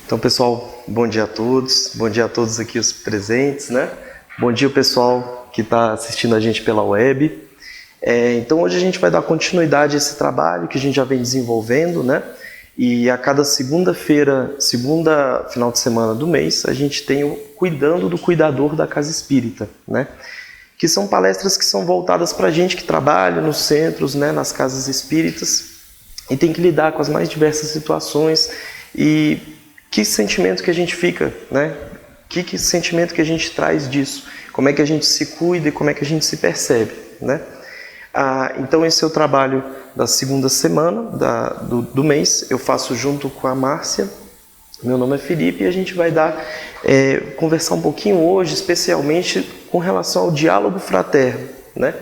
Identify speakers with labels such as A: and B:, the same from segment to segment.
A: Então, pessoal, bom dia a todos aqui os presentes, né? Bom dia, pessoal que está assistindo a gente pela web. Então, hoje a gente vai dar continuidade a esse trabalho que a gente já vem desenvolvendo, né? E a cada segunda-feira, segunda final de semana do mês, a gente tem o Cuidando do Cuidador da Casa Espírita, né? Que são palestras que são voltadas para a gente que trabalha nos centros, né? Nas casas espíritas e tem que lidar com as mais diversas situações e que sentimento que a gente fica, né? Que sentimento que a gente traz disso? Como é que a gente se cuida e como é que a gente se percebe, né? Então esse é o trabalho da segunda semana do mês. Eu faço junto com a Márcia. Meu nome é Felipe e a gente vai conversar um pouquinho hoje, especialmente com relação ao diálogo fraterno, né?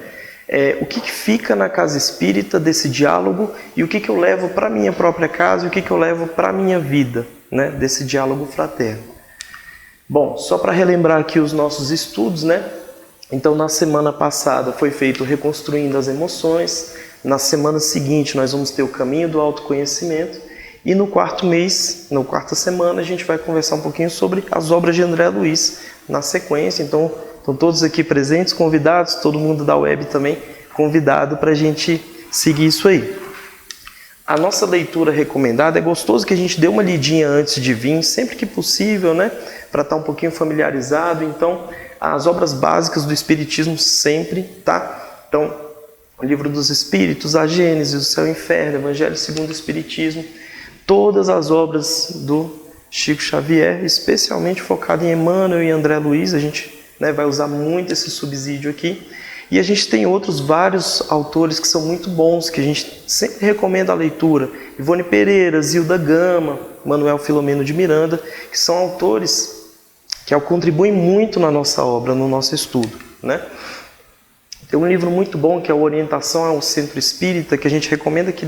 A: O que fica na casa espírita desse diálogo e o que eu levo para a minha própria casa e o que eu levo para a minha vida, né, desse diálogo fraterno. Bom, só para relembrar aqui os nossos estudos, né? Então, na semana passada foi feito Reconstruindo as Emoções. Na semana seguinte, nós vamos ter o Caminho do Autoconhecimento. E no quarto mês, na quarta semana, a gente vai conversar um pouquinho sobre as obras de André Luiz na sequência. Então, estão todos aqui presentes, convidados, todo mundo da web também convidado para a gente seguir isso aí. A nossa leitura recomendada, é gostoso que a gente dê uma lidinha antes de vir, sempre que possível, né? Para estar um pouquinho familiarizado. Então, as obras básicas do Espiritismo sempre, tá? Então, o Livro dos Espíritos, a Gênesis, o Céu e o Inferno, Evangelho segundo o Espiritismo, todas as obras do Chico Xavier, especialmente focado em Emmanuel e André Luiz. A gente, né, vai usar muito esse subsídio aqui. E a gente tem outros vários autores que são muito bons, que a gente sempre recomenda a leitura. Ivone Pereira, Zilda Gama, Manuel Filomeno de Miranda, que são autores que contribuem muito na nossa obra, no nosso estudo, né? Tem um livro muito bom que é a Orientação ao Centro Espírita, que a gente recomenda que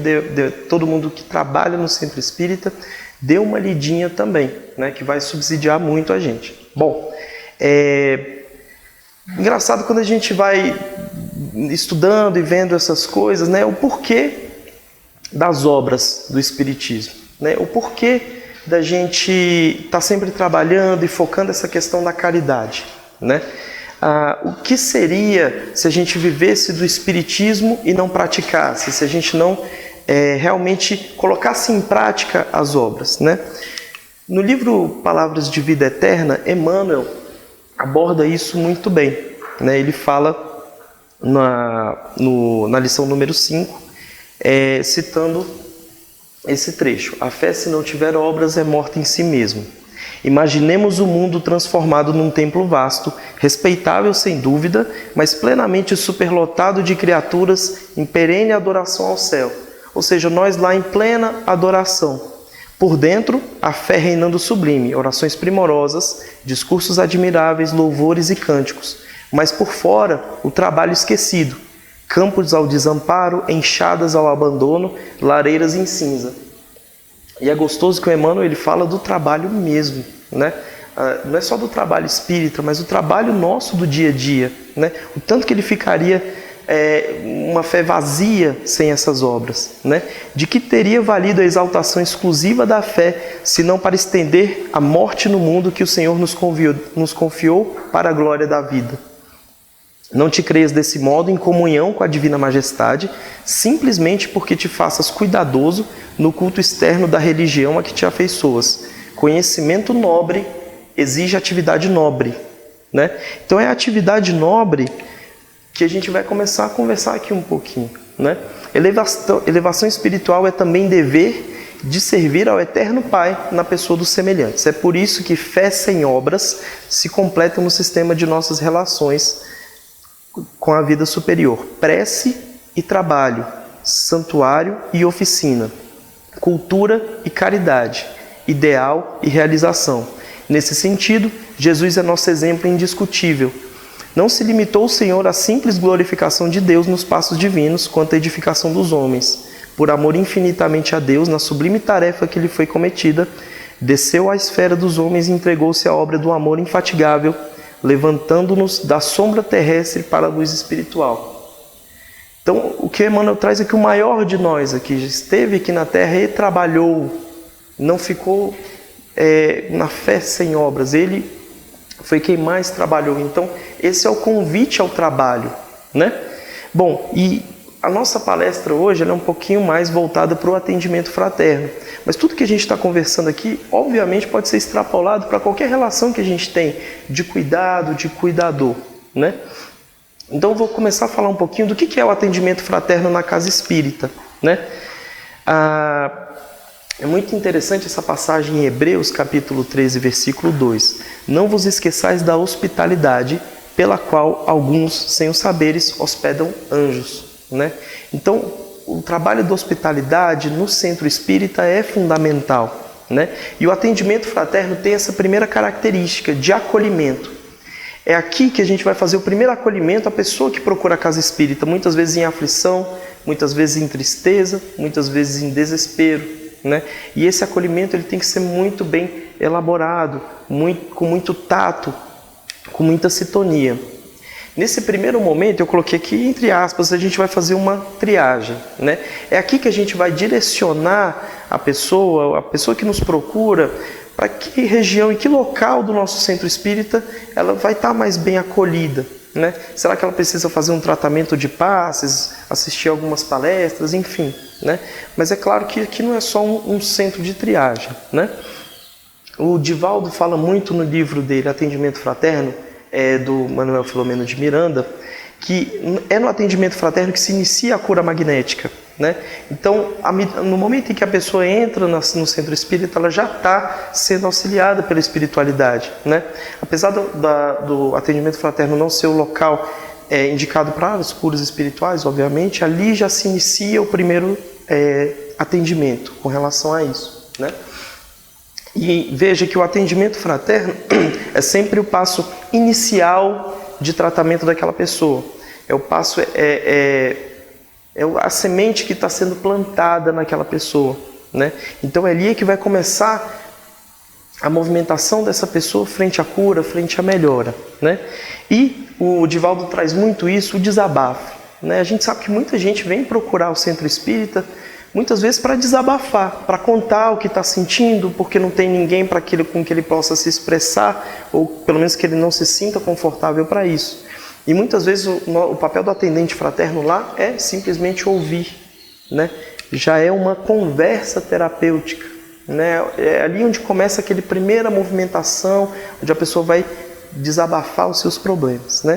A: todo mundo que trabalha no Centro Espírita dê uma lidinha também, né? Que vai subsidiar muito a gente. Bom, engraçado quando a gente vai estudando e vendo essas coisas, né? O porquê das obras do Espiritismo, né? O porquê da gente estar sempre trabalhando e focando essa questão da caridade, né? O que seria se a gente vivesse do Espiritismo e não praticasse, se a gente não realmente colocasse em prática as obras, né? No livro Palavras de Vida Eterna, Emmanuel aborda isso muito bem, né? Ele fala na lição número 5, citando esse trecho: a fé, se não tiver obras, é morta em si mesmo. Imaginemos o mundo transformado num templo vasto, respeitável sem dúvida, mas plenamente superlotado de criaturas em perene adoração ao céu. Ou seja, nós lá em plena adoração. Por dentro, a fé reinando sublime, orações primorosas, discursos admiráveis, louvores e cânticos. Mas por fora, o trabalho esquecido, campos ao desamparo, enxadas ao abandono, lareiras em cinza. E é gostoso que o Emmanuel ele fala do trabalho mesmo, né? Não é só do trabalho espírita, mas do trabalho nosso do dia a dia, né? O tanto que ele ficaria uma fé vazia sem essas obras, né? De que teria valido a exaltação exclusiva da fé, se não para estender a morte no mundo que o Senhor nos confiou para a glória da vida. Não te creias desse modo em comunhão com a Divina Majestade, simplesmente porque te faças cuidadoso no culto externo da religião a que te afeiçoas. Conhecimento nobre exige atividade nobre, né? Então é a atividade nobre que a gente vai começar a conversar aqui um pouquinho, né? Elevação espiritual é também dever de servir ao Eterno Pai na pessoa dos semelhantes. É por isso que fé sem obras se completa no sistema de nossas relações com a vida superior. Prece e trabalho, santuário e oficina, cultura e caridade, ideal e realização. Nesse sentido, Jesus é nosso exemplo indiscutível. Não se limitou o Senhor à simples glorificação de Deus nos passos divinos quanto à edificação dos homens. Por amor infinitamente a Deus, na sublime tarefa que lhe foi cometida, desceu à esfera dos homens e entregou-se à obra do amor infatigável, levantando-nos da sombra terrestre para a luz espiritual. Então, o que Emmanuel traz é que o maior de nós aqui esteve aqui na Terra e trabalhou, não ficou na fé sem obras. Ele foi quem mais trabalhou. Então, esse é o convite ao trabalho, né? Bom, e a nossa palestra hoje ela é um pouquinho mais voltada para o atendimento fraterno. Mas tudo que a gente está conversando aqui, obviamente, pode ser extrapolado para qualquer relação que a gente tem de cuidado, de cuidador, né? Então, eu vou começar a falar um pouquinho do que é o atendimento fraterno na casa espírita, né? É muito interessante essa passagem em Hebreus, capítulo 13, versículo 2. Não vos esqueçais da hospitalidade, pela qual alguns, sem o saberes, hospedam anjos, né? Então, o trabalho da hospitalidade no centro espírita é fundamental, né? E o atendimento fraterno tem essa primeira característica de acolhimento. É aqui que a gente vai fazer o primeiro acolhimento à pessoa que procura a casa espírita, muitas vezes em aflição, muitas vezes em tristeza, muitas vezes em desespero, né? E esse acolhimento ele tem que ser muito bem elaborado, com muito tato, com muita sintonia. Nesse primeiro momento, eu coloquei aqui entre aspas, a gente vai fazer uma triagem, né? É aqui que a gente vai direcionar a pessoa que nos procura, para que região e que local do nosso centro espírita ela vai estar mais bem acolhida, né? Será que ela precisa fazer um tratamento de passes, assistir algumas palestras, enfim, né? Mas é claro que aqui não é só um centro de triagem, né? O Divaldo fala muito no livro dele, Atendimento Fraterno, do Manuel Filomeno de Miranda, que é no atendimento fraterno que se inicia a cura magnética, né? Então, no momento em que a pessoa entra no centro espírita, ela já está sendo auxiliada pela espiritualidade, né? Apesar do atendimento fraterno não ser o local indicado para as curas espirituais, obviamente, ali já se inicia o primeiro atendimento com relação a isso, né? E veja que o atendimento fraterno é sempre o passo inicial de tratamento daquela pessoa. É o passo, a semente que está sendo plantada naquela pessoa, né? Então é ali que vai começar a movimentação dessa pessoa frente à cura, frente à melhora, né? E o Divaldo traz muito isso, o desabafo, né? A gente sabe que muita gente vem procurar o centro espírita muitas vezes para desabafar, para contar o que está sentindo, porque não tem ninguém com que ele possa se expressar, ou pelo menos que ele não se sinta confortável para isso. E muitas vezes o papel do atendente fraterno lá é simplesmente ouvir, né? Já é uma conversa terapêutica, né? É ali onde começa aquela primeira movimentação, onde a pessoa vai desabafar os seus problemas, né?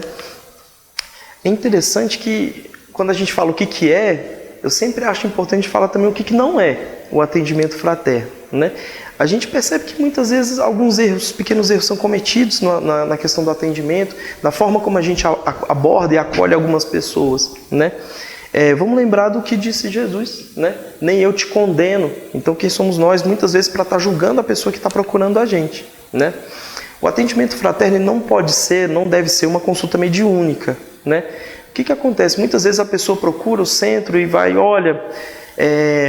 A: É interessante que quando a gente fala o que é, eu sempre acho importante falar também o que não é o atendimento fraterno, né? A gente percebe que muitas vezes alguns erros, pequenos erros são cometidos na questão do atendimento, na forma como a gente aborda e acolhe algumas pessoas, né? Vamos lembrar do que disse Jesus, né? Nem eu te condeno. Então quem somos nós muitas vezes para estar julgando a pessoa que está procurando a gente, né? O atendimento fraterno não deve ser uma consulta mediúnica, né? O que acontece? Muitas vezes a pessoa procura o centro e vai, olha,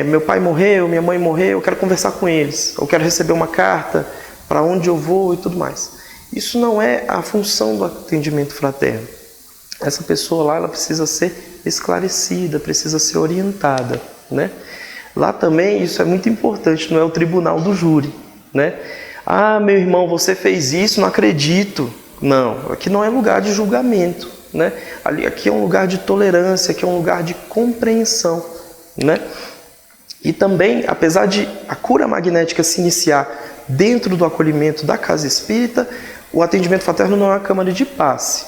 A: meu pai morreu, minha mãe morreu, eu quero conversar com eles, eu quero receber uma carta, para onde eu vou e tudo mais. Isso não é a função do atendimento fraterno. Essa pessoa lá, ela precisa ser esclarecida, precisa ser orientada, né? Lá também, isso é muito importante, não é o tribunal do júri, né? Ah, meu irmão, você fez isso, não acredito. Não, aqui não é lugar de julgamento, né? Aqui é um lugar de tolerância, aqui é um lugar de compreensão, né? E também, apesar de a cura magnética se iniciar dentro do acolhimento da casa espírita, o atendimento fraterno não é uma câmara de passe.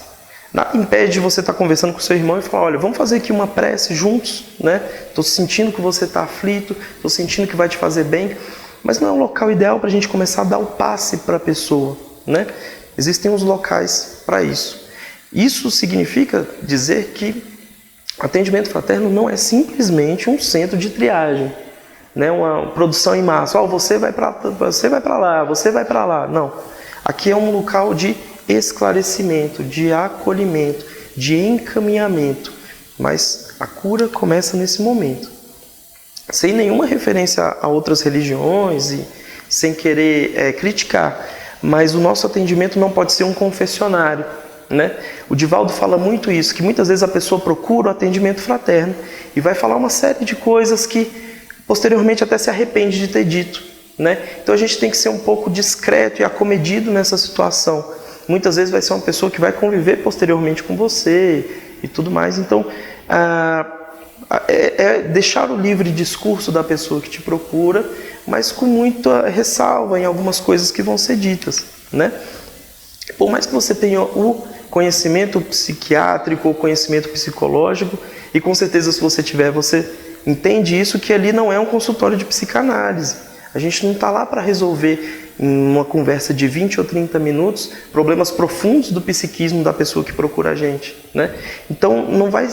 A: Nada impede de você estar conversando com seu irmão e falar, olha, vamos fazer aqui uma prece juntos, né? Estou sentindo que você está aflito, estou sentindo que vai te fazer bem, mas não é um local ideal para a gente começar a dar o passe para a pessoa, né? Existem uns locais para isso. Isso significa dizer que atendimento fraterno não é simplesmente um centro de triagem, né? Uma produção em massa. Oh, você vai para lá, você vai para lá. Não. Aqui é um local de esclarecimento, de acolhimento, de encaminhamento. Mas a cura começa nesse momento. Sem nenhuma referência a outras religiões e sem querer criticar. Mas o nosso atendimento não pode ser um confessionário, né? O Divaldo fala muito isso, que muitas vezes a pessoa procura o atendimento fraterno e vai falar uma série de coisas que posteriormente até se arrepende de ter dito, né? Então a gente tem que ser um pouco discreto e acomedido nessa situação. Muitas vezes vai ser uma pessoa que vai conviver posteriormente com você e tudo mais. Então, deixar o livre discurso da pessoa que te procura, mas com muita ressalva em algumas coisas que vão ser ditas, né? Por mais que você tenha o conhecimento psiquiátrico ou conhecimento psicológico, e com certeza se você tiver, você entende isso, que ali não é um consultório de psicanálise. A gente não está lá para resolver em uma conversa de 20 ou 30 minutos problemas profundos do psiquismo da pessoa que procura a gente, né? Então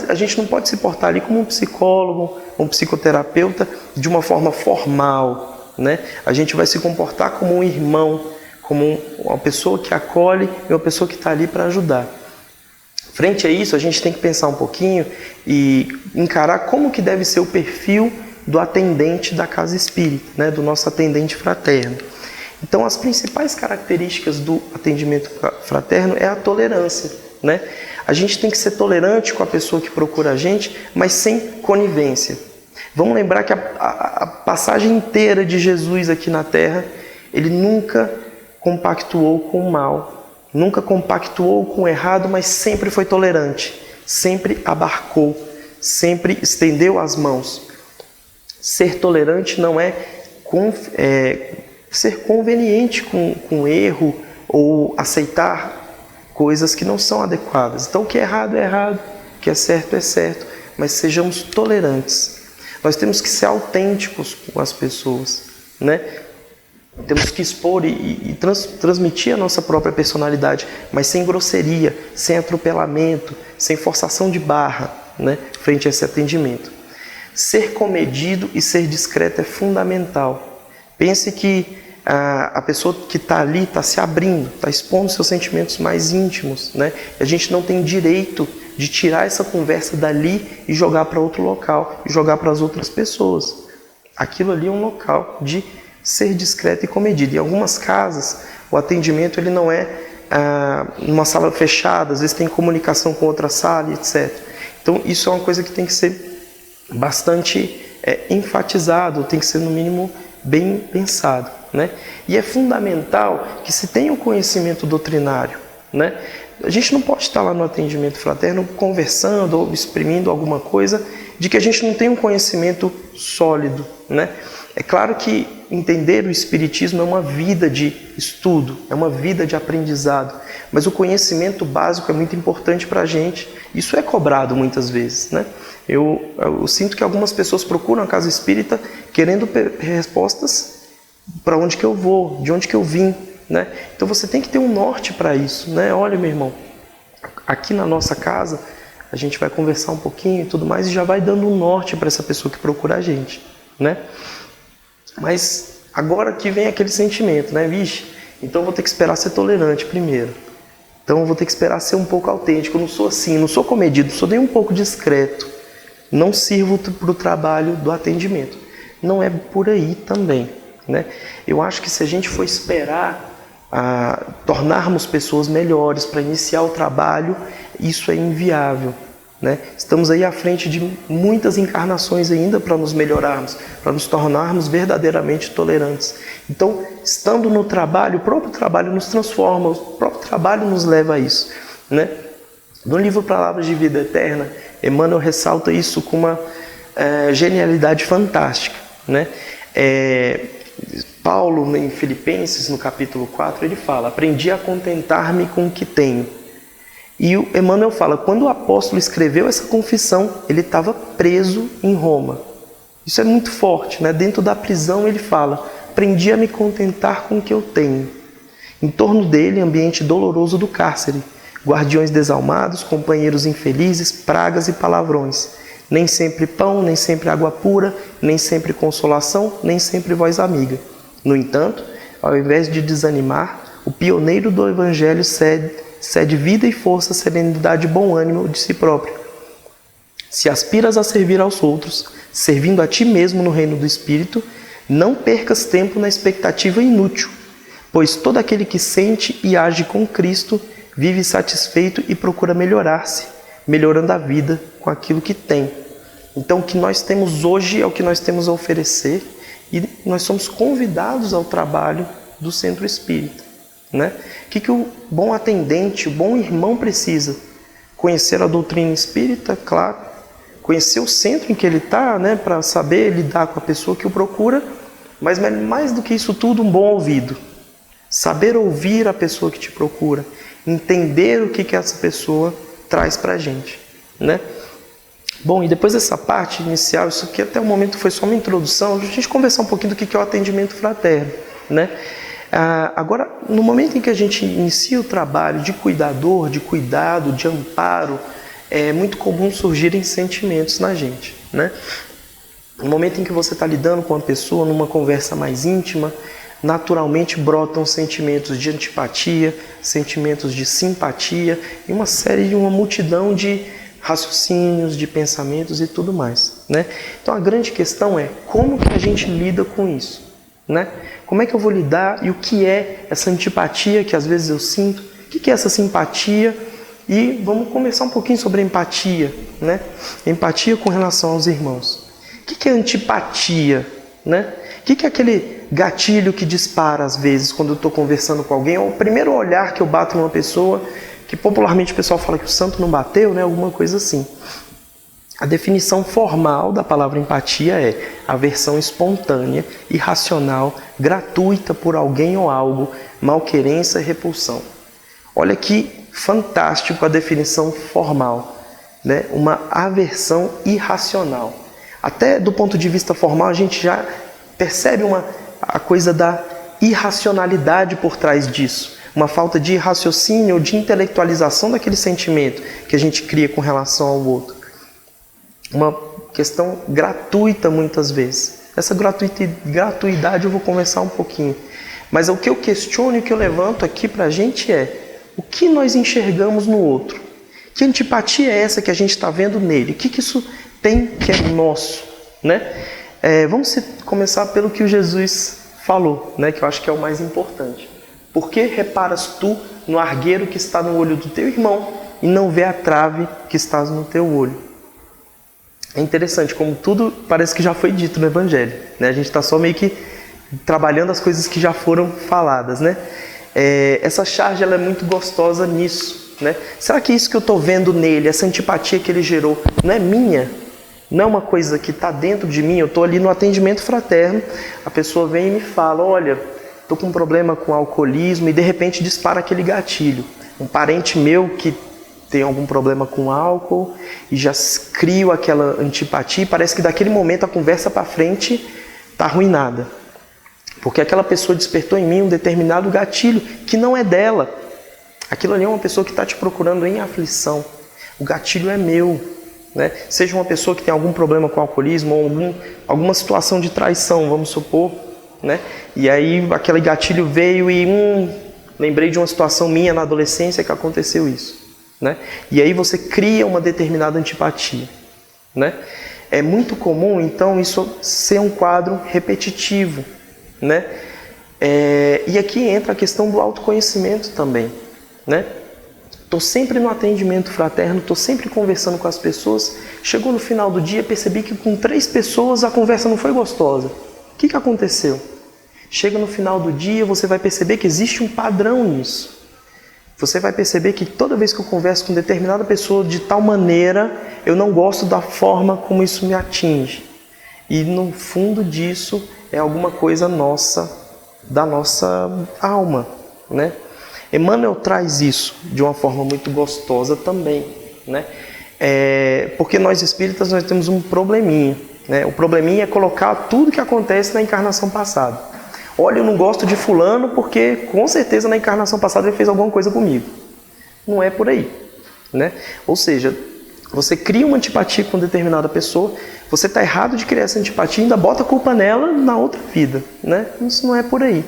A: a gente não pode se portar ali como um psicólogo, um psicoterapeuta de uma forma formal, né? A gente vai se comportar como um irmão, como uma pessoa que acolhe e uma pessoa que está ali para ajudar. Frente a isso, a gente tem que pensar um pouquinho e encarar como que deve ser o perfil do atendente da casa espírita, né? Do nosso atendente fraterno. Então, as principais características do atendimento fraterno é a tolerância, né? A gente tem que ser tolerante com a pessoa que procura a gente, mas sem conivência. Vamos lembrar que a passagem inteira de Jesus aqui na Terra, ele nunca compactuou com o mal, nunca compactuou com o errado, mas sempre foi tolerante, sempre abarcou, sempre estendeu as mãos. Ser tolerante não é ser conveniente com o erro ou aceitar coisas que não são adequadas. Então, o que é errado, o que é certo, mas sejamos tolerantes. Nós temos que ser autênticos com as pessoas, né? Temos que expor e transmitir a nossa própria personalidade, mas sem grosseria, sem atropelamento, sem forçação de barra, né? Frente a esse atendimento. Ser comedido e ser discreto é fundamental. Pense que a pessoa que está ali está se abrindo, está expondo seus sentimentos mais íntimos, né? E a gente não tem direito de tirar essa conversa dali e jogar para outro local, e jogar para as outras pessoas. Aquilo ali é um local de ser discreto e comedido. Em algumas casas, o atendimento ele não é numa sala fechada, às vezes tem comunicação com outra sala, etc. Então, isso é uma coisa que tem que ser bastante enfatizado, tem que ser, no mínimo, bem pensado, né? E é fundamental que se tenha um conhecimento doutrinário, né? A gente não pode estar lá no atendimento fraterno conversando ou exprimindo alguma coisa de que a gente não tem um conhecimento sólido, né? É claro que entender o Espiritismo é uma vida de estudo, é uma vida de aprendizado, mas o conhecimento básico é muito importante para a gente. Isso é cobrado muitas vezes, né? Eu sinto que algumas pessoas procuram a casa espírita querendo respostas para onde que eu vou, de onde que eu vim, né? Então você tem que ter um norte para isso, né? Olha, meu irmão, aqui na nossa casa a gente vai conversar um pouquinho e tudo mais e já vai dando um norte para essa pessoa que procura a gente, né? Mas agora que vem aquele sentimento, né? Vixe, então eu vou ter que esperar ser tolerante primeiro. Então eu vou ter que esperar ser um pouco autêntico. Eu não sou assim, não sou comedido, não sou nem um pouco discreto. Não sirvo para o trabalho do atendimento. Não é por aí também, né? Eu acho que se a gente for esperar tornarmos pessoas melhores para iniciar o trabalho, isso é inviável, né? Estamos aí à frente de muitas encarnações ainda para nos melhorarmos, para nos tornarmos verdadeiramente tolerantes. Então, estando no trabalho, o próprio trabalho nos transforma, o próprio trabalho nos leva a isso, né? No livro Palavras de Vida Eterna, Emmanuel ressalta isso com uma genialidade fantástica, né? Paulo, em Filipenses, no capítulo 4, ele fala: aprendi a contentar-me com o que tenho. E o Emmanuel fala, quando o apóstolo escreveu essa confissão, ele estava preso em Roma. Isso é muito forte, né? Dentro da prisão ele fala: aprendi a me contentar com o que eu tenho. Em torno dele, ambiente doloroso do cárcere, guardiões desalmados, companheiros infelizes, pragas e palavrões. Nem sempre pão, nem sempre água pura, nem sempre consolação, nem sempre voz amiga. No entanto, ao invés de desanimar, o pioneiro do Evangelho cede vida e força, serenidade e bom ânimo de si próprio. Se aspiras a servir aos outros, servindo a ti mesmo no reino do Espírito, não percas tempo na expectativa inútil, pois todo aquele que sente e age com Cristo vive satisfeito e procura melhorar-se, melhorando a vida com aquilo que tem. Então, o que nós temos hoje é o que nós temos a oferecer, E nós somos convidados ao trabalho do centro espírita, né? O que o bom atendente, o bom irmão precisa? Conhecer a doutrina espírita, claro, conhecer o centro em que ele está, né, para saber lidar com a pessoa que o procura, mas mais do que isso tudo, um bom ouvido. Saber ouvir a pessoa que te procura, entender o que essa pessoa traz para a gente, né? Bom, e depois dessa parte inicial, isso aqui até o momento foi só uma introdução, a gente conversar um pouquinho do que é o atendimento fraterno, né? Agora, no momento em que a gente inicia o trabalho de cuidador, de cuidado, de amparo, é muito comum surgirem sentimentos na gente, né? No momento em que você está lidando com uma pessoa, numa conversa mais íntima, naturalmente brotam sentimentos de antipatia, sentimentos de simpatia e uma multidão de raciocínios, de pensamentos e tudo mais, né? Então a grande questão é como que a gente lida com isso, né? Como é que eu vou lidar e o que é essa antipatia que às vezes eu sinto? O que é essa simpatia? E vamos conversar um pouquinho sobre empatia, né? Empatia com relação aos irmãos. O que é antipatia, né? O que é aquele gatilho que dispara às vezes quando eu estou conversando com alguém? Ou o primeiro olhar que eu bato numa pessoa, que popularmente o pessoal fala que o santo não bateu, né? Alguma coisa assim. A definição formal da palavra empatia é aversão espontânea, irracional, gratuita por alguém ou algo, malquerência e repulsão. Olha que fantástico a definição formal, né? Uma aversão irracional. Até do ponto de vista formal a gente já percebe a coisa da irracionalidade por trás disso. Uma falta de raciocínio ou de intelectualização daquele sentimento que a gente cria com relação ao outro. Uma questão gratuita muitas vezes. Essa gratuidade eu vou conversar um pouquinho. Mas o que eu questiono e o que eu levanto aqui para a gente é o que nós enxergamos no outro. Que antipatia é essa que a gente está vendo nele? O que isso tem que é nosso, né? Vamos começar pelo que o Jesus falou, né? Que eu acho que é o mais importante. Por que reparas tu no argueiro que está no olho do teu irmão e não vê a trave que está no teu olho? É interessante como tudo parece que já foi dito no Evangelho, né? A gente está só meio que trabalhando as coisas que já foram faladas, né? Essa charge ela é muito gostosa nisso, né? Será que isso que eu estou vendo nele, essa antipatia que ele gerou, não é minha? Não é uma coisa que está dentro de mim? Eu estou ali no atendimento fraterno, a pessoa vem e me fala, olha, estou com um problema com alcoolismo e de repente dispara aquele gatilho. Um parente meu que tem algum problema com álcool e já crio aquela antipatia e parece que daquele momento a conversa para frente está arruinada. Porque aquela pessoa despertou em mim um determinado gatilho que não é dela. Aquilo ali é uma pessoa que está te procurando em aflição. O gatilho é meu, né? Seja uma pessoa que tem algum problema com alcoolismo ou alguma situação de traição, vamos supor, né? E aí aquele gatilho veio e lembrei de uma situação minha na adolescência que aconteceu isso. Né? E aí você cria uma determinada antipatia, né? É muito comum, então, isso ser um quadro repetitivo, né? E aqui entra a questão do autoconhecimento também, né? Estou sempre no atendimento fraterno, estou sempre conversando com as pessoas. Chegou no final do dia, percebi que com 3 pessoas a conversa não foi gostosa. O que aconteceu? Chega no final do dia, você vai perceber que existe um padrão nisso. Você vai perceber que toda vez que eu converso com determinada pessoa de tal maneira, eu não gosto da forma como isso me atinge. E no fundo disso é alguma coisa nossa, da nossa alma, né? Emmanuel traz isso de uma forma muito gostosa também, né? Porque nós espíritas nós temos um probleminha, né? O probleminha é colocar tudo que acontece na encarnação passada. Olha, eu não gosto de fulano porque com certeza na encarnação passada ele fez alguma coisa comigo. Não é por aí, né? Ou seja, você cria uma antipatia com determinada pessoa, você está errado de criar essa antipatia e ainda bota a culpa nela na outra vida, né? Isso não é por aí.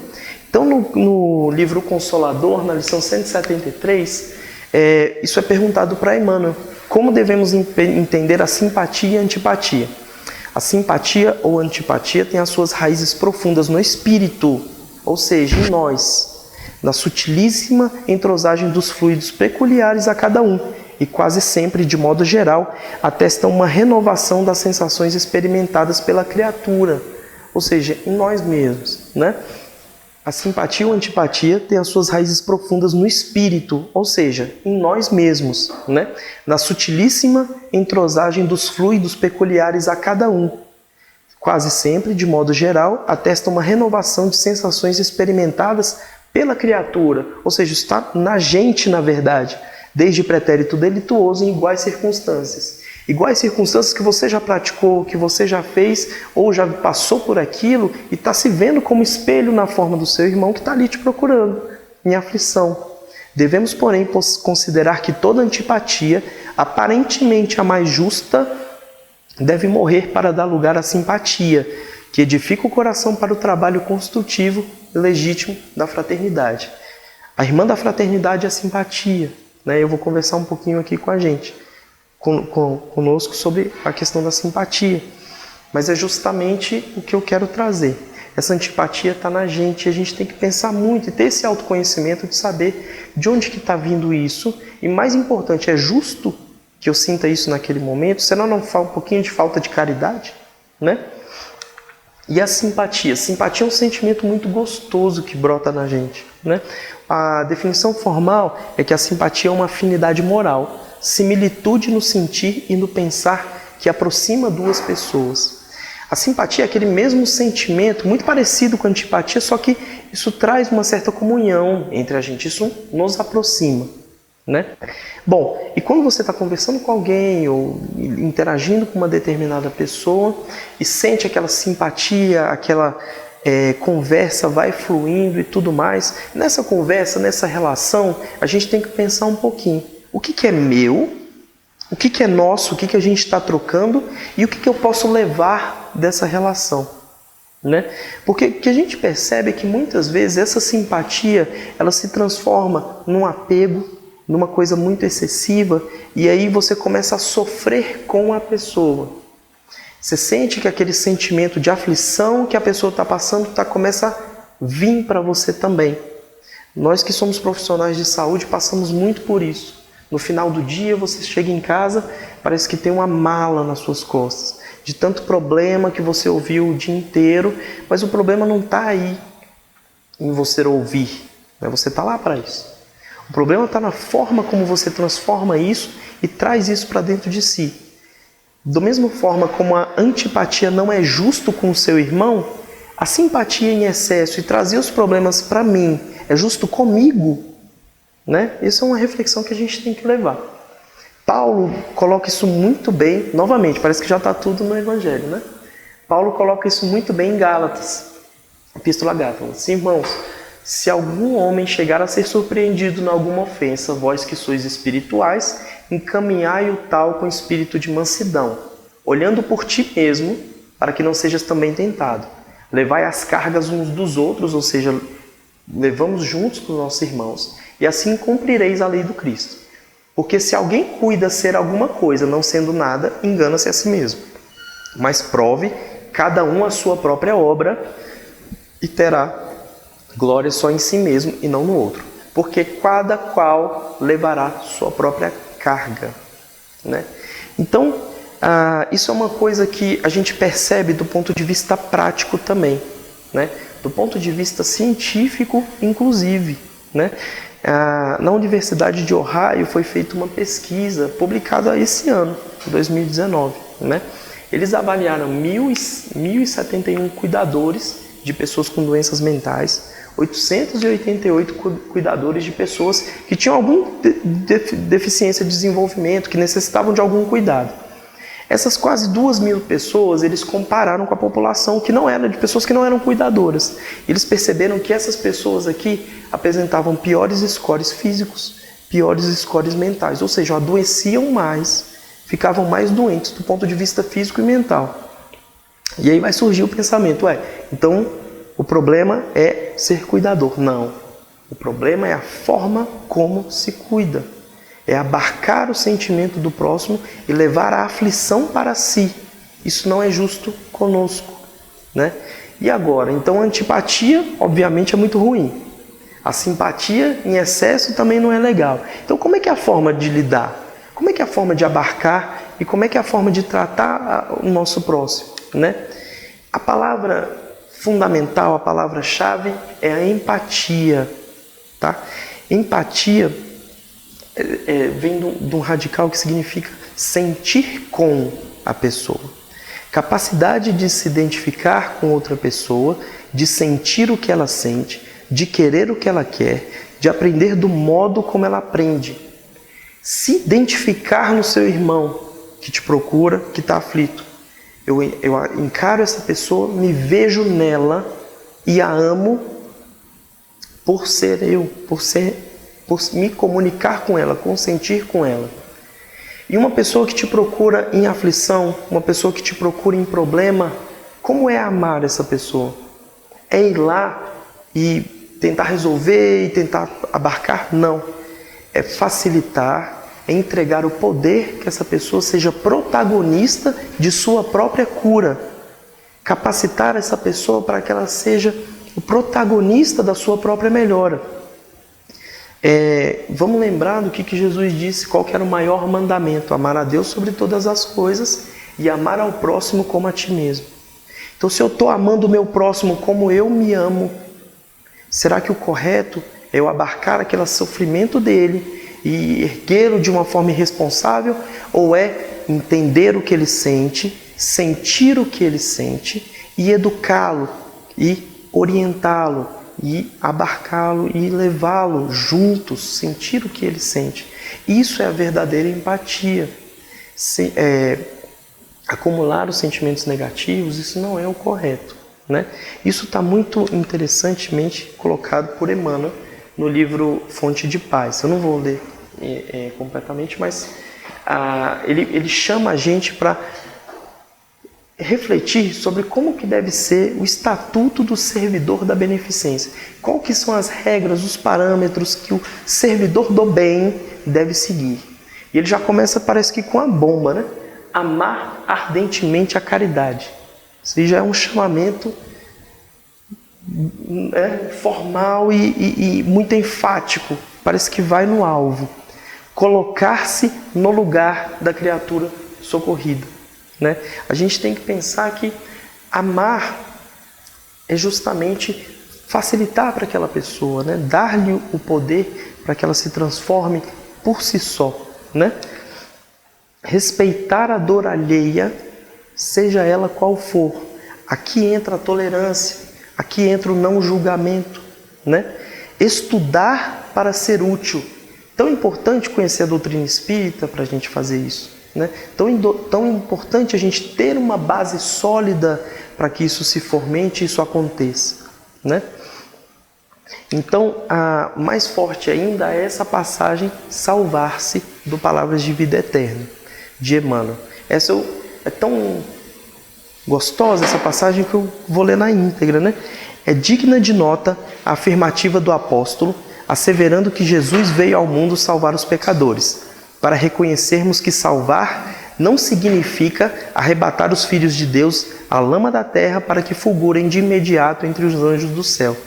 A: Então no livro Consolador, na lição 173, isso é perguntado para Emmanuel. Como devemos entender a simpatia e a antipatia? A simpatia ou antipatia tem as suas raízes profundas no espírito, ou seja, em nós, na sutilíssima entrosagem dos fluidos peculiares a cada um, e quase sempre, de modo geral, atestam uma renovação das sensações experimentadas pela criatura. ou seja, em nós mesmos, né? A simpatia ou antipatia tem as suas raízes profundas no espírito, ou seja, em nós mesmos, né? Na sutilíssima entrosagem dos fluidos peculiares a cada um. Quase sempre, de modo geral, atesta uma renovação de sensações experimentadas pela criatura, ou seja, está na gente, na verdade, desde pretérito delituoso em iguais circunstâncias. Iguais circunstâncias que você já praticou, que você já fez ou já passou por aquilo e está se vendo como espelho na forma do seu irmão que está ali te procurando, em aflição. Devemos, porém, considerar que toda antipatia, aparentemente a mais justa, deve morrer para dar lugar à simpatia, que edifica o coração para o trabalho construtivo e legítimo da fraternidade. A irmã da fraternidade é a simpatia, né? Eu vou conversar um pouquinho aqui com a gente, conosco, sobre a questão da simpatia. Mas é justamente o que eu quero trazer. Essa antipatia está na gente, e a gente tem que pensar muito e ter esse autoconhecimento de saber de onde que está vindo isso. E mais importante, é justo que eu sinta isso naquele momento? Senão não fala um pouquinho de falta de caridade, né? E a simpatia? Simpatia é um sentimento muito gostoso que brota na gente, né? A definição formal é que a simpatia é uma afinidade moral, similitude no sentir e no pensar que aproxima duas pessoas. A simpatia é aquele mesmo sentimento, muito parecido com a antipatia, só que isso traz uma certa comunhão entre a gente, isso nos aproxima, né? Bom, e quando você está conversando com alguém ou interagindo com uma determinada pessoa e sente aquela simpatia, aquela conversa vai fluindo e tudo mais, nessa conversa, nessa relação, a gente tem que pensar um pouquinho. O que é meu? O que é nosso? O que a gente está trocando? E o que eu posso levar dessa relação? Né? Porque o que a gente percebe é que muitas vezes essa simpatia ela se transforma num apego, numa coisa muito excessiva, e aí você começa a sofrer com a pessoa. Você sente que aquele sentimento de aflição que a pessoa está passando começa a vir para você também. Nós que somos profissionais de saúde passamos muito por isso. No final do dia você chega em casa, parece que tem uma mala nas suas costas, de tanto problema que você ouviu o dia inteiro, mas o problema não está aí em você ouvir, né? Você está lá para isso. O problema está na forma como você transforma isso e traz isso para dentro de si. Da mesma forma como a antipatia não é justo com o seu irmão, a simpatia em excesso e trazer os problemas para mim é justo comigo, né? Isso é uma reflexão que a gente tem que levar. Paulo coloca isso muito bem, novamente, parece que já está tudo no Evangelho, né? Paulo coloca isso muito bem em Gálatas, Epístola a Gálatas. Sim, irmãos, se algum homem chegar a ser surpreendido em alguma ofensa, vós que sois espirituais, encaminhai o tal com espírito de mansidão, olhando por ti mesmo, para que não sejas também tentado. Levai as cargas uns dos outros, ou seja, levamos juntos com os nossos irmãos, e assim cumprireis a lei do Cristo. Porque se alguém cuida ser alguma coisa, não sendo nada, engana-se a si mesmo. Mas prove cada um a sua própria obra e terá glória só em si mesmo e não no outro. Porque cada qual levará sua própria carga, né? Então, isso é uma coisa que a gente percebe do ponto de vista prático também, né? Do ponto de vista científico, inclusive, né? Na Universidade de Ohio foi feita uma pesquisa publicada esse ano, 2019, né? Eles avaliaram 1.071 cuidadores de pessoas com doenças mentais, 888 cuidadores de pessoas que tinham alguma deficiência de desenvolvimento, que necessitavam de algum cuidado. Essas quase 2.000 pessoas, eles compararam com a população que não era, de pessoas que não eram cuidadoras. Eles perceberam que essas pessoas aqui apresentavam piores scores físicos, piores scores mentais, ou seja, adoeciam mais, ficavam mais doentes do ponto de vista físico e mental. E aí vai surgir o pensamento, então o problema é ser cuidador. Não, o problema é a forma como se cuida. É abarcar o sentimento do próximo e levar a aflição para si. Isso não é justo conosco, né? E agora? Então a antipatia, obviamente, é muito ruim. A simpatia em excesso também não é legal. Então como é que é a forma de lidar? Como é que é a forma de abarcar e como é que é a forma de tratar o nosso próximo, né? A palavra fundamental, a palavra-chave é a empatia. Tá? Empatia vem de um radical que significa sentir com a pessoa. Capacidade de se identificar com outra pessoa, de sentir o que ela sente, de querer o que ela quer, de aprender do modo como ela aprende. Se identificar no seu irmão que te procura, que está aflito. Eu encaro essa pessoa, me vejo nela e a amo por ser eu, por me comunicar com ela, consentir com ela. E uma pessoa que te procura em aflição, uma pessoa que te procura em problema, como é amar essa pessoa? É ir lá e tentar resolver e tentar abarcar? Não. É facilitar, é entregar o poder que essa pessoa seja protagonista de sua própria cura. Capacitar essa pessoa para que ela seja o protagonista da sua própria melhora. Vamos lembrar do que Jesus disse, qual que era o maior mandamento: amar a Deus sobre todas as coisas e amar ao próximo como a ti mesmo. Então, se eu estou amando o meu próximo como eu me amo, será que o correto é eu abarcar aquele sofrimento dele e erguê-lo de uma forma irresponsável? Ou é entender o que ele sente, sentir o que ele sente e educá-lo e orientá-lo e abarcá-lo e levá-lo juntos, sentir o que ele sente? Isso é a verdadeira empatia. Acumular os sentimentos negativos, isso não é o correto, né? Isso está muito interessantemente colocado por Emmanuel no livro Fonte de Paz. Eu não vou ler completamente, mas ele chama a gente para refletir sobre como que deve ser o estatuto do servidor da beneficência. Qual que são as regras, os parâmetros que o servidor do bem deve seguir. E ele já começa, parece que com a bomba, né? Amar ardentemente a caridade. Isso já é um chamamento formal e muito enfático. Parece que vai no alvo. Colocar-se no lugar da criatura socorrida, né? A gente tem que pensar que amar é justamente facilitar para aquela pessoa, né? Dar-lhe o poder para que ela se transforme por si só, né? Respeitar a dor alheia, seja ela qual for. Aqui entra a tolerância, aqui entra o não julgamento, né? Estudar para ser útil. Tão importante conhecer a doutrina espírita para a gente fazer isso, né? Tão importante a gente ter uma base sólida para que isso se fomente e isso aconteça, né? Então, a mais forte ainda é essa passagem, salvar-se, do Palavras de Vida Eterna, de Emmanuel. Essa é tão gostosa, essa passagem, que eu vou ler na íntegra, né? É digna de nota a afirmativa do apóstolo, asseverando que Jesus veio ao mundo salvar os pecadores, para reconhecermos que salvar não significa arrebatar os filhos de Deus à lama da terra para que fulgurem de imediato entre os anjos do céu.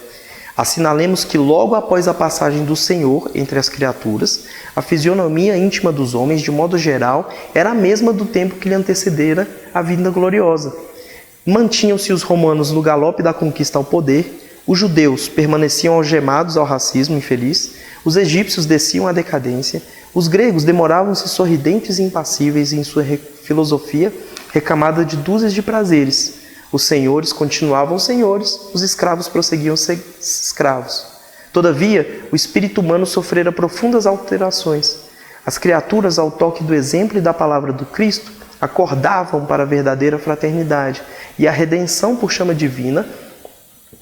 A: Assinalemos que logo após a passagem do Senhor entre as criaturas, a fisionomia íntima dos homens, de modo geral, era a mesma do tempo que lhe antecedera a vinda gloriosa. Mantinham-se os romanos no galope da conquista ao poder, os judeus permaneciam algemados ao racismo infeliz, os egípcios desciam à decadência, os gregos demoravam-se sorridentes e impassíveis em sua filosofia recamada de dúzias de prazeres. Os senhores continuavam senhores, os escravos prosseguiam escravos. Todavia, o espírito humano sofrera profundas alterações. As criaturas, ao toque do exemplo e da palavra do Cristo, acordavam para a verdadeira fraternidade, e a redenção por chama divina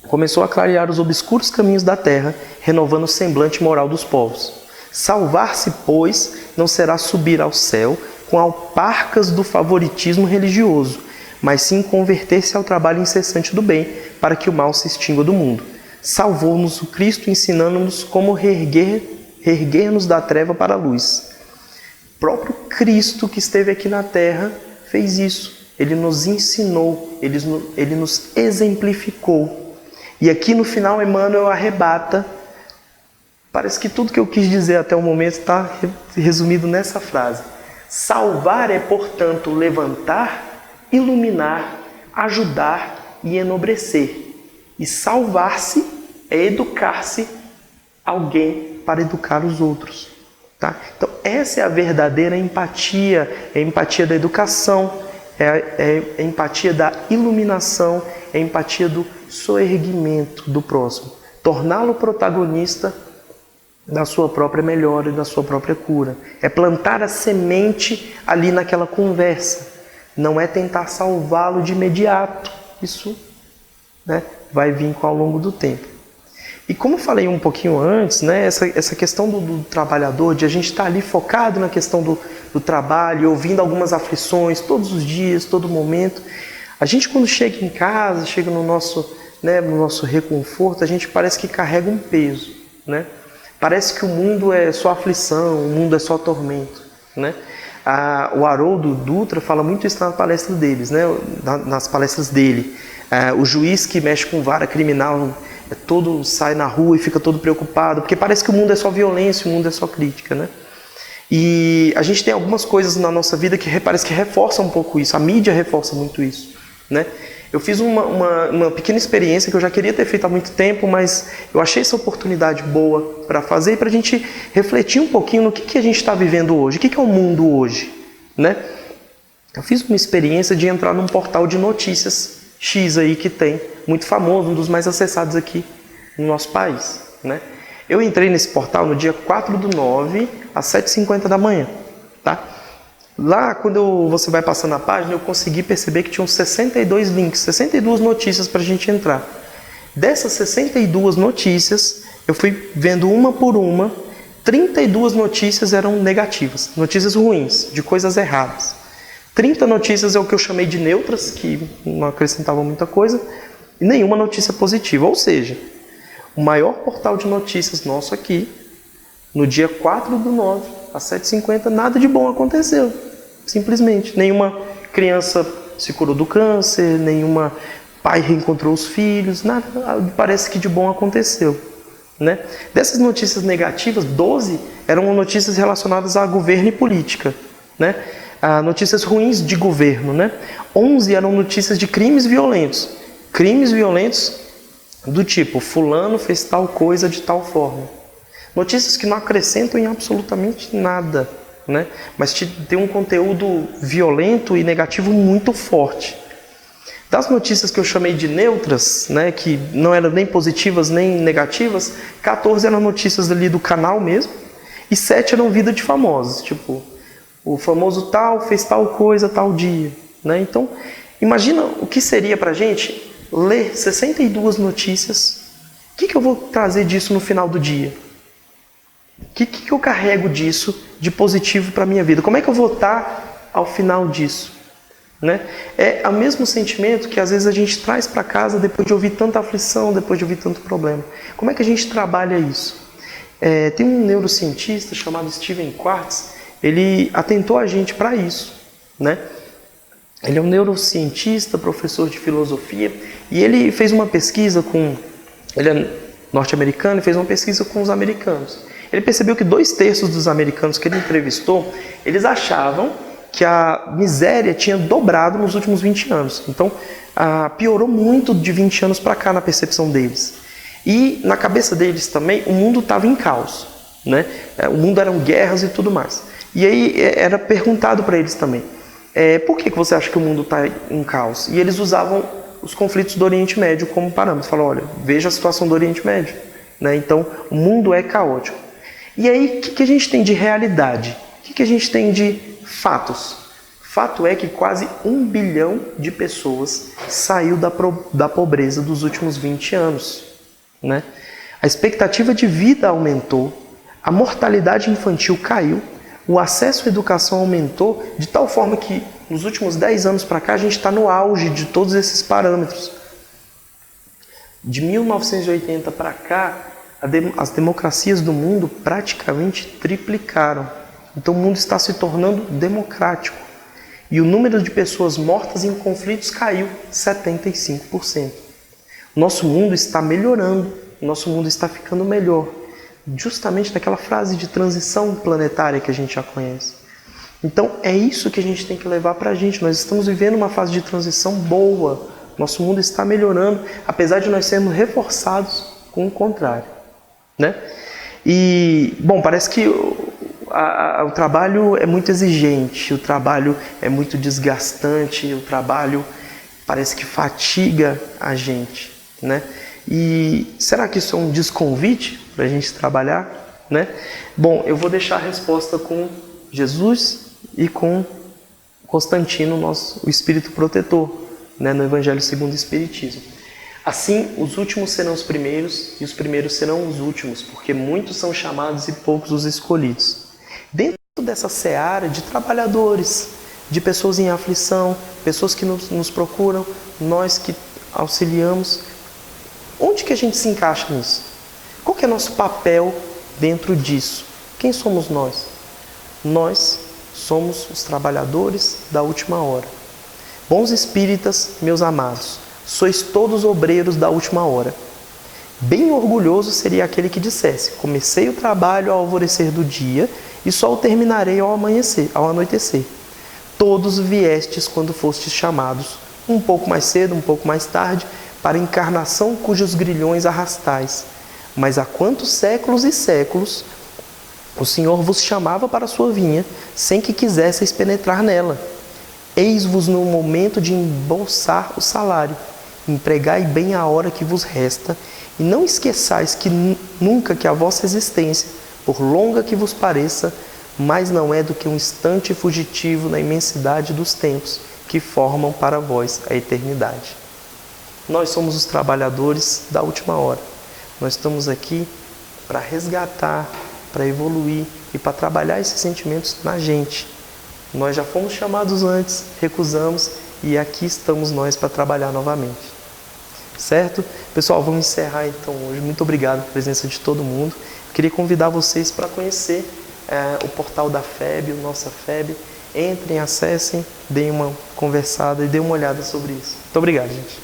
A: começou a clarear os obscuros caminhos da terra, renovando o semblante moral dos povos. Salvar-se, pois, não será subir ao céu com alparcas do favoritismo religioso, mas sim converter-se ao trabalho incessante do bem, para que o mal se extingua do mundo. Salvou-nos o Cristo, ensinando-nos como reerguer-nos da treva para a luz. O próprio Cristo que esteve aqui na terra fez isso. Ele nos ensinou, ele nos exemplificou. E aqui no final Emmanuel arrebata. Parece que tudo que eu quis dizer até o momento está resumido nessa frase. Salvar é, portanto, levantar, iluminar, ajudar e enobrecer. E salvar-se é educar-se alguém para educar os outros. Tá? Então, essa é a verdadeira empatia. É a empatia da educação, é a empatia da iluminação, é a empatia do soerguimento do próximo. Torná-lo protagonista da sua própria melhora e da sua própria cura. É plantar a semente ali naquela conversa. Não é tentar salvá-lo de imediato. Isso, né, vai vir ao longo do tempo. E como eu falei um pouquinho antes, né, essa questão do trabalhador, de a gente estar ali focado na questão do trabalho, ouvindo algumas aflições todos os dias, todo momento. A gente, quando chega em casa, chega no nosso reconforto, a gente parece que carrega um peso, né? Parece que o mundo é só aflição, o mundo é só tormento, né? O Haroldo Dutra fala muito isso nas palestras deles, né? Nas palestras dele. O juiz que mexe com vara criminal todo sai na rua e fica todo preocupado, porque parece que o mundo é só violência, o mundo é só crítica, né? E a gente tem algumas coisas na nossa vida que parece que reforçam um pouco isso, a mídia reforça muito isso, né? Eu fiz uma pequena experiência que eu já queria ter feito há muito tempo, mas eu achei essa oportunidade boa para fazer e para a gente refletir um pouquinho no que a gente está vivendo hoje, o que é o mundo hoje, né? Eu fiz uma experiência de entrar num portal de notícias X aí que tem, muito famoso, um dos mais acessados aqui no nosso país, né? Eu entrei nesse portal no dia 4/9, às 7h50 da manhã, tá? Lá, quando você vai passando a página, eu consegui perceber que tinham 62 links, 62 notícias para a gente entrar. Dessas 62 notícias, eu fui vendo uma por uma, 32 notícias eram negativas, notícias ruins, de coisas erradas. 30 notícias é o que eu chamei de neutras, que não acrescentavam muita coisa, e nenhuma notícia positiva. Ou seja, o maior portal de notícias nosso aqui, no dia 4/9, às 7h50, nada de bom aconteceu. Simplesmente. Nenhuma criança se curou do câncer, nenhuma pai reencontrou os filhos, nada parece que de bom aconteceu, né? Dessas notícias negativas, 12 eram notícias relacionadas a governo e política, né? Notícias ruins de governo, né? 11 eram notícias de crimes violentos. Crimes violentos do tipo, fulano fez tal coisa de tal forma. Notícias que não acrescentam em absolutamente nada, né? Mas tem um conteúdo violento e negativo muito forte. Das notícias que eu chamei de neutras, né, que não eram nem positivas nem negativas, 14 eram notícias ali do canal mesmo, e 7 eram vida de famosos, tipo, o famoso tal fez tal coisa tal dia, né? Então, imagina o que seria pra gente ler 62 notícias. O que eu vou trazer disso no final do dia? O que eu carrego disso de positivo para a minha vida? Como é que eu vou estar ao final disso? Né? É o mesmo sentimento que às vezes a gente traz para casa depois de ouvir tanta aflição, depois de ouvir tanto problema. Como é que a gente trabalha isso? Tem um neurocientista chamado Steven Quartz, ele atentou a gente para isso, né? Ele é um neurocientista, professor de filosofia, e ele fez uma pesquisa ele é norte-americano e fez uma pesquisa com os americanos. Ele percebeu que 2/3 dos americanos que ele entrevistou, eles achavam que a miséria tinha dobrado nos últimos 20 anos. Então, piorou muito de 20 anos para cá na percepção deles. E na cabeça deles também, o mundo estava em caos, né? O mundo eram guerras e tudo mais. E aí era perguntado para eles também, por que você acha que o mundo está em caos? E eles usavam os conflitos do Oriente Médio como parâmetro. Falaram, olha, veja a situação do Oriente Médio, né? Então, o mundo é caótico. E aí, o que a gente tem de realidade? O que a gente tem de fatos? Fato é que quase 1 bilhão de pessoas saiu da pobreza dos últimos 20 anos, né? A expectativa de vida aumentou, a mortalidade infantil caiu, o acesso à educação aumentou, de tal forma que nos últimos 10 anos para cá a gente está no auge de todos esses parâmetros. De 1980 para cá, as democracias do mundo praticamente triplicaram. Então o mundo está se tornando democrático. E o número de pessoas mortas em conflitos caiu 75%. Nosso mundo está melhorando, nosso mundo está ficando melhor. Justamente naquela fase de transição planetária que a gente já conhece. Então é isso que a gente tem que levar para a gente. Nós estamos vivendo uma fase de transição boa Nosso mundo está melhorando, apesar de nós sermos reforçados com o contrário, né? E, bom, parece que o trabalho é muito exigente, o trabalho é muito desgastante, o trabalho parece que fatiga a gente, né? E será que isso é um desconvite para a gente trabalhar, né? Bom, eu vou deixar a resposta com Jesus e com Constantino, o Espírito Protetor, né, no Evangelho segundo o Espiritismo. Assim, os últimos serão os primeiros e os primeiros serão os últimos, porque muitos são chamados e poucos os escolhidos. Dentro dessa seara de trabalhadores, de pessoas em aflição, pessoas que nos procuram, nós que auxiliamos, onde que a gente se encaixa nisso? Qual que é nosso papel dentro disso? Quem somos nós? Nós somos os trabalhadores da última hora. Bons espíritas, meus amados, sois todos obreiros da última hora. Bem orgulhoso seria aquele que dissesse: comecei o trabalho ao alvorecer do dia e só o terminarei ao anoitecer. Todos viestes quando fostes chamados, um pouco mais cedo, um pouco mais tarde, para a encarnação cujos grilhões arrastais. Mas há quantos séculos e séculos o Senhor vos chamava para a sua vinha, sem que quisesseis penetrar nela. Eis-vos no momento de embolsar o salário. Empregai bem a hora que vos resta, e não esqueçais que nunca que a vossa existência, por longa que vos pareça, mais não é do que um instante fugitivo na imensidade dos tempos que formam para vós a eternidade. Nós somos os trabalhadores da última hora. Nós estamos aqui para resgatar, para evoluir e para trabalhar esses sentimentos na gente. Nós já fomos chamados antes, recusamos e aqui estamos nós para trabalhar novamente. Certo? Pessoal, vamos encerrar então hoje. Muito obrigado pela presença de todo mundo. Queria convidar vocês para conhecer o portal da FEB, o Nossa FEB. Entrem, acessem, deem uma conversada e deem uma olhada sobre isso. Muito obrigado, gente.